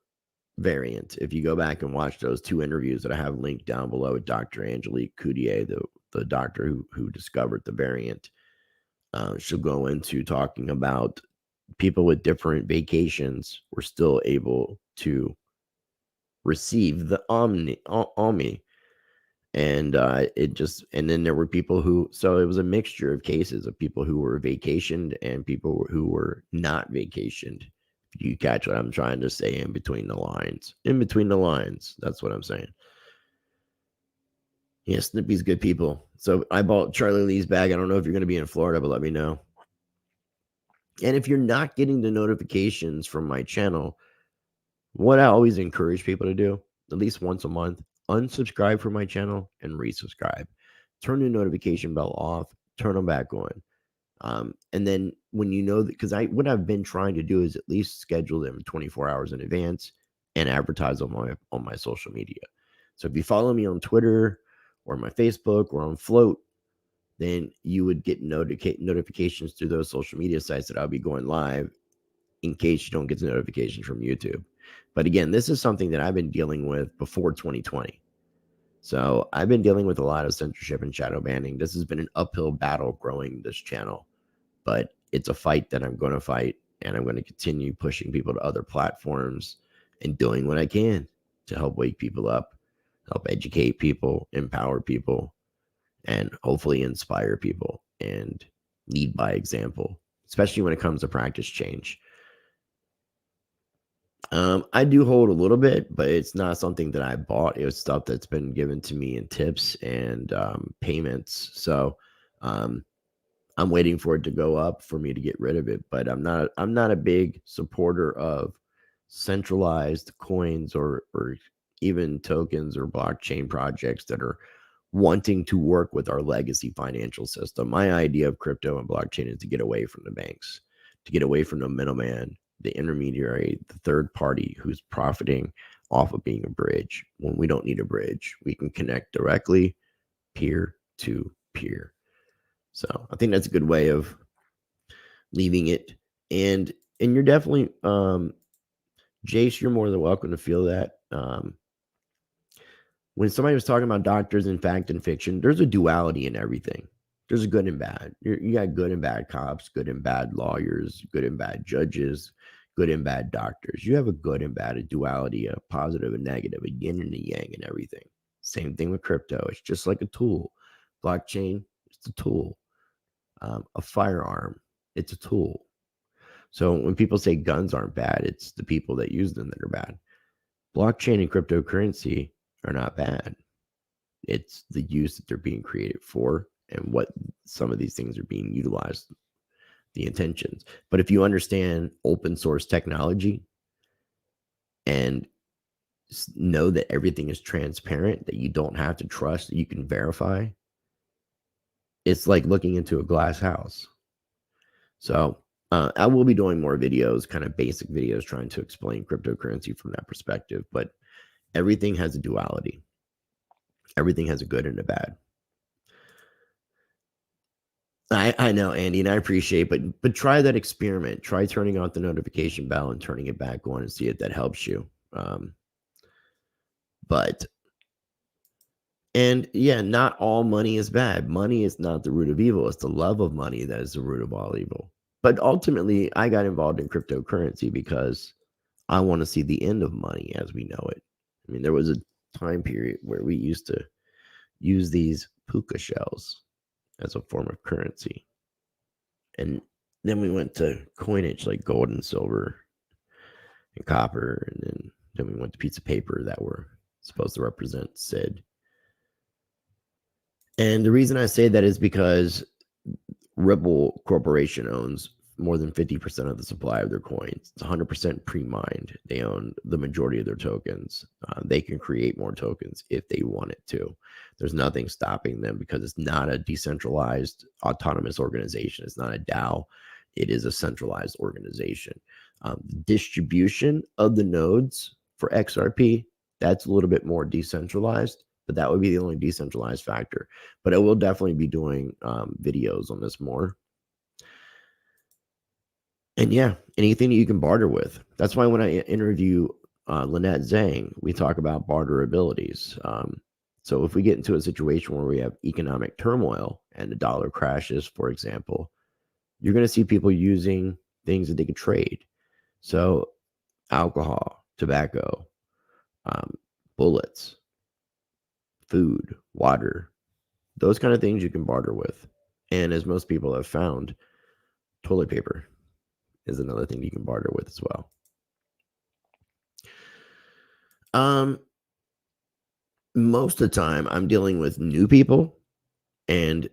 variant. If you go back and watch those 2 interviews that I have linked down below with Dr. Angelique Coutier, the doctor who discovered the variant, she'll go into talking about people with different vacations were still able to receive the Omni. And and then there were people who, so it was a mixture of cases of people who were vacationed and people who were not vacationed. You catch what I'm trying to say in between the lines. In between the lines. That's what I'm saying. Yeah, Snippy's good people. So I bought Charlie Lee's bag. I don't know if you're going to be in Florida, but let me know. And if you're not getting the notifications from my channel, what I always encourage people to do, at least once a month, unsubscribe from my channel and resubscribe. Turn the notification bell off, turn them back on. And then when you know that, because what I've been trying to do is at least schedule them 24 hours in advance and advertise on my social media. So if you follow me on Twitter or my Facebook or on Float, then you would get notifications through those social media sites that I'll be going live in case you don't get the notifications from YouTube. But again, this is something that I've been dealing with before 2020. So I've been dealing with a lot of censorship and shadow banning. This has been an uphill battle growing this channel, but it's a fight that I'm going to fight, and I'm going to continue pushing people to other platforms and doing what I can to help wake people up, help educate people, empower people, and hopefully inspire people and lead by example, especially when it comes to practice change. I do hold a little bit, but it's not something that I bought. It was stuff that's been given to me in tips and payments. So I'm waiting for it to go up for me to get rid of it. But I'm not a big supporter of centralized coins or even tokens or blockchain projects that are wanting to work with our legacy financial system. My idea of crypto and blockchain is to get away from the banks, to get away from the middleman, the intermediary, the third party who's profiting off of being a bridge. When we don't need a bridge, we can connect directly peer to peer. So I think that's a good way of leaving it. And you're definitely, Jace, you're more than welcome to feel that. When somebody was talking about doctors in fact and fiction, there's a duality in everything. There's a good and bad. You got good and bad cops, good and bad lawyers, good and bad judges, good and bad doctors. You have a good and bad, a duality, a positive and negative, a yin and a yang, and everything. Same thing with crypto. It's just like a tool. Blockchain, it's a tool. A firearm, it's a tool. So when people say guns aren't bad, it's the people that use them that are bad. Blockchain and cryptocurrency are not bad. It's the use that they're being created for and what some of these things are being utilized, the intentions. But if you understand open source technology and know that everything is transparent, that you don't have to trust, that you can verify, it's like looking into a glass house. So I will be doing more videos, kind of basic videos, trying to explain cryptocurrency from that perspective. But everything has a duality. Everything has a good and a bad. I know, Andy, and I appreciate, but try that experiment. Try turning off the notification bell and turning it back on and see if that helps you. And yeah, not all money is bad. Money is not the root of evil. It's the love of money that is the root of all evil. But ultimately, I got involved in cryptocurrency because I want to see the end of money as we know it. I mean, there was a time period where we used to use these puka shells as a form of currency. And then we went to coinage like gold and silver and copper. And then we went to pieces of paper that were supposed to represent SID. And the reason I say that is because Ripple Corporation owns more than 50% of the supply of their coins. It's 100% pre-mined. They own the majority of their tokens. They can create more tokens if they wanted to. There's nothing stopping them because it's not a decentralized autonomous organization. It's not a DAO. It is a centralized organization. Distribution of the nodes for XRP, that's a little bit more decentralized, but that would be the only decentralized factor. But I will definitely be doing videos on this more. And yeah, anything that you can barter with. That's why when I interview Lynette Zhang, we talk about barter abilities. So if we get into a situation where we have economic turmoil and the dollar crashes, for example, you're going to see people using things that they can trade. So alcohol, tobacco, bullets, food, water, those kind of things you can barter with. And as most people have found, toilet paper is another thing you can barter with as well. Most of the time I'm dealing with new people and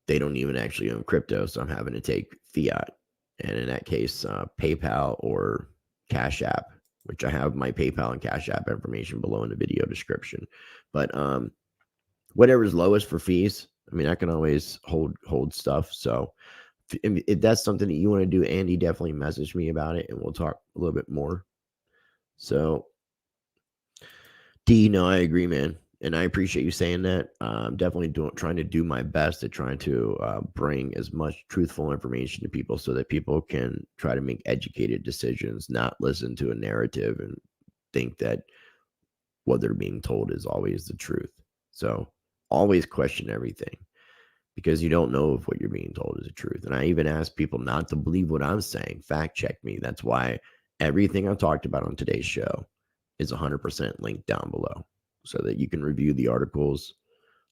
they don't even actually own crypto. So I'm having to take fiat. And in that case, PayPal or Cash App, which I have my PayPal and Cash App information below in the video description. But whatever's lowest for fees, I mean, I can always hold stuff. So if that's something that you want to do, Andy, definitely message me about it and we'll talk a little bit more. So D, no, I agree, man. And I appreciate you saying that. I'm definitely trying to do my best at trying to bring as much truthful information to people so that people can try to make educated decisions, not listen to a narrative and think that what they're being told is always the truth. So always question everything because you don't know if what you're being told is the truth. And I even ask people not to believe what I'm saying. Fact check me. That's why everything I talked about on today's show is 100% linked down below so that you can review the articles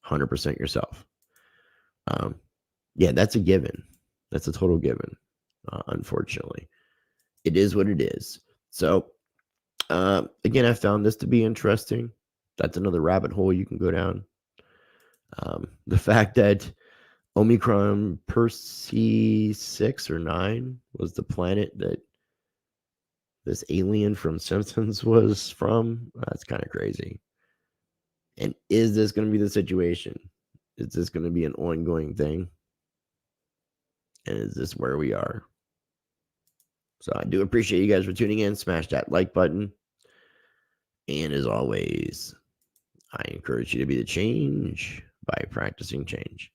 100% yourself. Yeah, that's a given. That's a total given, unfortunately. It is what it is. So, again, I found this to be interesting. That's another rabbit hole you can go down. The fact that Omicron Persei 6 or 9 was the planet that this alien from Simpsons was from, that's kind of crazy. And is this going to be the situation? Is this going to be an ongoing thing? And is this where we are? So I do appreciate you guys for tuning in. Smash that like button. And as always, I encourage you to be the change by practicing change.